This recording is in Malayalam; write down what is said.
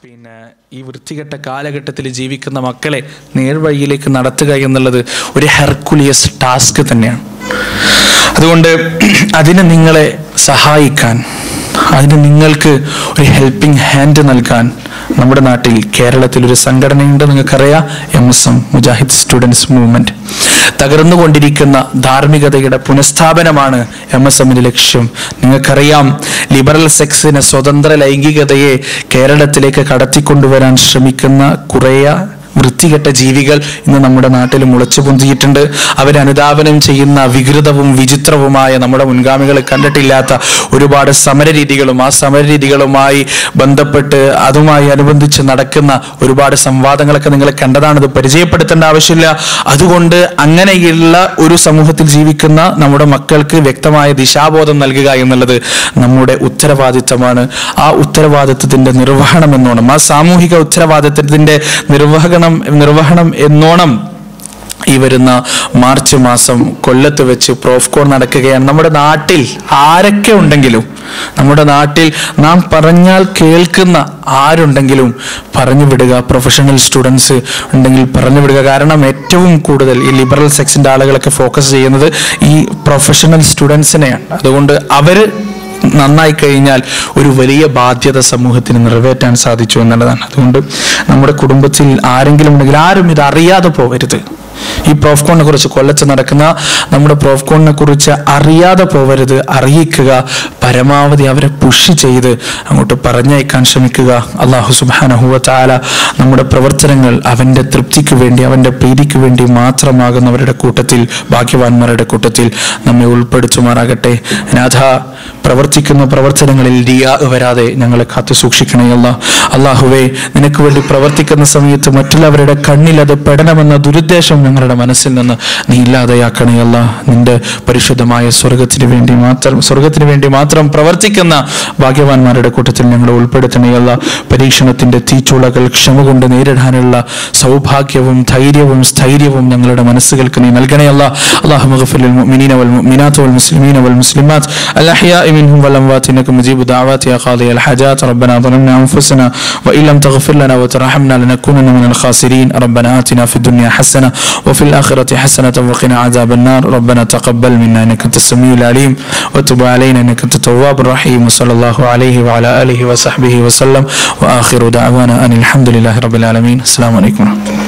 ഈ വൃത്തികെട്ട കാലഘട്ടത്തിൽ ജീവിക്കുന്ന മക്കളെ നേർവഴിയിലേക്ക് നടത്തുക എന്നുള്ളത് ഒരു ഹെർക്കുലിയസ് ടാസ്ക് തന്നെയാണ്. അതുകൊണ്ട് അതിന് നിങ്ങളെ സഹായിക്കാൻ, അതിന് നിങ്ങൾക്ക് ഒരു ഹെൽപ്പിംഗ് ഹാൻഡ് നൽകാൻ നമ്മുടെ നാട്ടിൽ കേരളത്തിൽ ഒരു സംഘടനയുണ്ട്. നിങ്ങൾക്കറിയാം, MSM മുജാഹിദ് സ്റ്റുഡൻസ് മൂവ്മെന്റ്. തകർന്നുകൊണ്ടിരിക്കുന്ന ധാർമ്മികതയുടെ പുനഃസ്ഥാപനമാണ് MSMന്റെ ലക്ഷ്യം. നിങ്ങൾക്കറിയാം, ലിബറൽ സെക്സിനെ, സ്വതന്ത്ര ലൈംഗികതയെ കേരളത്തിലേക്ക് കടത്തിക്കൊണ്ടുവരാൻ ശ്രമിക്കുന്ന കുറേ വൃത്തികെട്ട ജീവികൾ ഇന്ന് നമ്മുടെ നാട്ടിൽ മുളച്ചു പൊന്തിയിട്ടുണ്ട്. അവരനുധാവനം ചെയ്യുന്ന വികൃതവും വിചിത്രവുമായ, നമ്മുടെ മുൻഗാമികൾ കണ്ടിട്ടില്ലാത്ത ഒരുപാട് സമരരീതികളും ആ സമരരീതികളുമായി ബന്ധപ്പെട്ട് അതുമായി അനുബന്ധിച്ച് നടക്കുന്ന ഒരുപാട് സംവാദങ്ങളൊക്കെ നിങ്ങൾ കണ്ടതാണ്. അത് പരിചയപ്പെടുത്തേണ്ട ആവശ്യമില്ല. അതുകൊണ്ട് അങ്ങനെയുള്ള ഒരു സമൂഹത്തിൽ ജീവിക്കുന്ന നമ്മുടെ മക്കൾക്ക് വ്യക്തമായ ദിശാബോധം നൽകുക എന്നുള്ളത് നമ്മുടെ ഉത്തരവാദിത്തമാണ്. ആ ഉത്തരവാദിത്തത്തിന്റെ നിർവഹണം എന്നോണം, ആ സാമൂഹിക ഉത്തരവാദിത്തത്തിന്റെ നിർവഹണം എന്നോണം ഈ വരുന്ന മാർച്ച് മാസം കൊല്ലത്ത് വെച്ച് പ്രോഫ്കോൺ നടക്കുകയാണ്. നമ്മുടെ നാട്ടിൽ ആരൊക്കെ ഉണ്ടെങ്കിലും, നമ്മുടെ നാട്ടിൽ നാം പറഞ്ഞാൽ കേൾക്കുന്ന ആരുണ്ടെങ്കിലും പറഞ്ഞു വിടുക. പ്രൊഫഷണൽ സ്റ്റുഡൻസ് ഉണ്ടെങ്കിൽ പറഞ്ഞു വിടുക. കാരണം ഏറ്റവും കൂടുതൽ ഈ ലിബറൽ സെക്സിന്റെ ആളുകളൊക്കെ ഫോക്കസ് ചെയ്യുന്നത് ഈ പ്രൊഫഷണൽ സ്റ്റുഡൻസിനെയാണ്. അതുകൊണ്ട് അവര് നന്നായി കഴിഞ്ഞാൽ ഒരു വലിയ ബാധ്യത സമൂഹത്തിന് നിറവേറ്റാൻ സാധിച്ചു എന്നുള്ളതാണ്. അതുകൊണ്ട് നമ്മുടെ കുടുംബത്തിൽ ആരെങ്കിലും ഉണ്ടെങ്കിൽ ആരും ഇത് അറിയാതെ പോവരുത്. ഈ പ്രോഫ്കോണിനെ കുറിച്ച്, കൊല്ലത്ത് നടക്കുന്ന നമ്മുടെ പ്രോഫ്കോണിനെ കുറിച്ച് അറിയാതെ പോവരുത്. അറിയിക്കുക, പരമാവധി അവരെ പുഷ് ചെയ്ത് അങ്ങോട്ട് പറഞ്ഞയക്കാൻ ശ്രമിക്കുക. അല്ലാഹു സുബ്ഹാനഹു വ തആല നമ്മുടെ പ്രവർത്തനങ്ങൾ അവൻ്റെ തൃപ്തിക്ക് വേണ്ടി, അവൻ്റെ പ്രീതിക്ക് വേണ്ടി മാത്രമാകുന്നവരുടെ കൂട്ടത്തിൽ, ഭാഗ്യവാന്മാരുടെ കൂട്ടത്തിൽ നമ്മെ ഉൾപ്പെടുത്തുമാറാകട്ടെ. നാഥ, പ്രവർത്തിക്കുന്ന പ്രവർത്തനങ്ങളിൽ റിയാ വരാതെ ഞങ്ങളെ കാത്തു സൂക്ഷിക്കണേ അല്ലാഹുവേ. നിനക്ക് വേണ്ടി പ്രവർത്തിക്കുന്ന സമയത്ത് മറ്റുള്ളവരുടെ കണ്ണിൽ അത് പെടണമെന്ന ദുരുദ്ദേശം ഞങ്ങളുടെ മനസ്സിൽ നിന്ന് നീ ഇല്ലാതെയാക്കണേ അല്ലാ. നിന്റെ പരിശുദ്ധമായ സ്വർഗത്തിന് വേണ്ടി മാത്രം പ്രവർത്തിക്കുന്ന ഭാഗ്യവാന്മാരുടെ കൂട്ടത്തിൽ ഞങ്ങളെ ഉൾപ്പെടുത്തണേ അല്ലാ. പരീക്ഷണത്തിന്റെ തീച്ചുളകൾ ക്ഷമ കൊണ്ട് നേരിടാനുള്ള സൗഭാഗ്യവും ധൈര്യവും സ്ഥൈര്യവും ഞങ്ങളുടെ മനസ്സുകൾക്ക് നീ നൽകണേ അല്ലാ. അല്ലാഹുമ്മ ഗ്ഫിർ ലിൽ മുഅ്മിനീന വൽ മുഅ്മിനാത്ത് വൽ മുസ്ലിമീന വൽ മുസ്ലിമാത്ത് അൽ അഹ്യാഇ മിൻഹും വൽ അംവാത് ഇന്നക മുജീബു ദഅവാതി യാ ഖാദിയൽ ഹജാത്. റബ്ബനാ ളംനാ അൻഫുസനാ വഇൻ ലം തഗ്ഫിർ ലനാ വതർഹംനാ ലനകൂനന്ന മിനൽ ഖാസിരീൻ. റബ്ബനാ ആതിനാ ഫിദ് ദുനിയ ഹസന وفي الآخرة حسنة وقنا عذاب النار. ربنا تقبل منا إنك أنت السميع العليم وتب علينا إنك أنت التواب الرحيم. وصلى الله عليه وعلى آله وصحبه وسلم. وآخر دعوانا أن الحمد لله رب العالمين. السلام عليكم ورحمة الله.